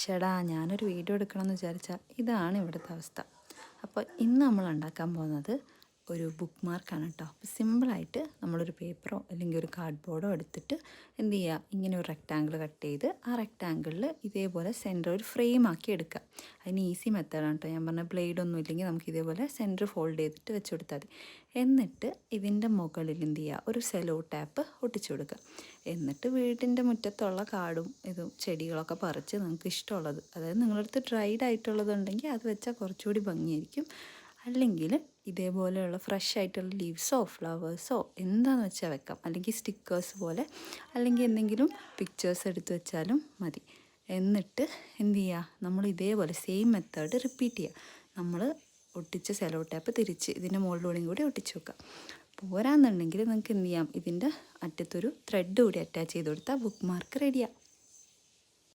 ഷെടാ ഞാനൊരു വീഡിയോ എടുക്കണമെന്ന് വിചാരിച്ചാൽ ഇതാണ് ഇവിടുത്തെ അവസ്ഥ. അപ്പോൾ ഇന്ന് നമ്മൾ ഉണ്ടാക്കാൻ പോകുന്നത് ഒരു ബുക്ക് മാർക്കാണ് കേട്ടോ. അപ്പോൾ സിമ്പിളായിട്ട് നമ്മളൊരു പേപ്പറോ അല്ലെങ്കിൽ ഒരു കാർഡ്ബോർഡോ എടുത്തിട്ട് എന്ത് ചെയ്യുക, ഇങ്ങനെ ഒരു റെക്റ്റാങ്കിൾ കട്ട് ചെയ്ത് ആ റെക്റ്റാങ്കിളിൽ ഇതേപോലെ സെൻറ്റർ ഒരു ഫ്രെയിം ആക്കി എടുക്കുക. അതിന് ഈസി മെത്തേഡാണ് കേട്ടോ. ഞാൻ പറഞ്ഞ ബ്ലേഡൊന്നും ഇല്ലെങ്കിൽ നമുക്ക് ഇതേപോലെ സെൻറ്റർ ഫോൾഡ് ചെയ്തിട്ട് വെച്ച് കൊടുത്താൽ മതി. എന്നിട്ട് ഇതിൻ്റെ മുകളിൽ എന്ത് ചെയ്യുക, ഒരു സെലോ ടാപ്പ് ഒട്ടിച്ചു കൊടുക്കുക. എന്നിട്ട് വീടിൻ്റെ മുറ്റത്തുള്ള കാടും ഇതും ചെടികളൊക്കെ പറിച്ച് നിങ്ങൾക്ക് ഇഷ്ടമുള്ളത്, അതായത് നിങ്ങളുടെ അടുത്ത് ഡ്രൈഡ് ആയിട്ടുള്ളതുണ്ടെങ്കിൽ അത് വെച്ചാൽ കുറച്ചുകൂടി ഭംഗിയായിരിക്കും. അല്ലെങ്കിൽ ഇതേപോലെയുള്ള ഫ്രഷ് ആയിട്ടുള്ള ലീവ്സോ ഫ്ലവേഴ്സോ എന്താണെന്ന് വെച്ചാൽ വെക്കാം. അല്ലെങ്കിൽ സ്റ്റിക്കേഴ്സ് പോലെ, അല്ലെങ്കിൽ എന്തെങ്കിലും പിക്ചേഴ്സ് എടുത്ത് വെച്ചാലും മതി. എന്നിട്ട് എന്ത് ചെയ്യുക, നമ്മൾ ഇതേപോലെ സെയിം മെത്തേഡ് റിപ്പീറ്റ് ചെയ്യുക. നമ്മൾ ഒട്ടിച്ച സെലോ ടാപ്പ് തിരിച്ച് ഇതിൻ്റെ മുകളിലൂടെയും കൂടി ഒട്ടിച്ച് വെക്കുക. പോരാന്നുണ്ടെങ്കിൽ നിങ്ങൾക്ക് എന്ത് ചെയ്യാം, ഇതിൻ്റെ അറ്റത്തൊരു ത്രെഡ് കൂടി അറ്റാച്ച് ചെയ്ത് കൊടുത്താൽ ബുക്ക് മാർക്ക് റെഡിയാണ്.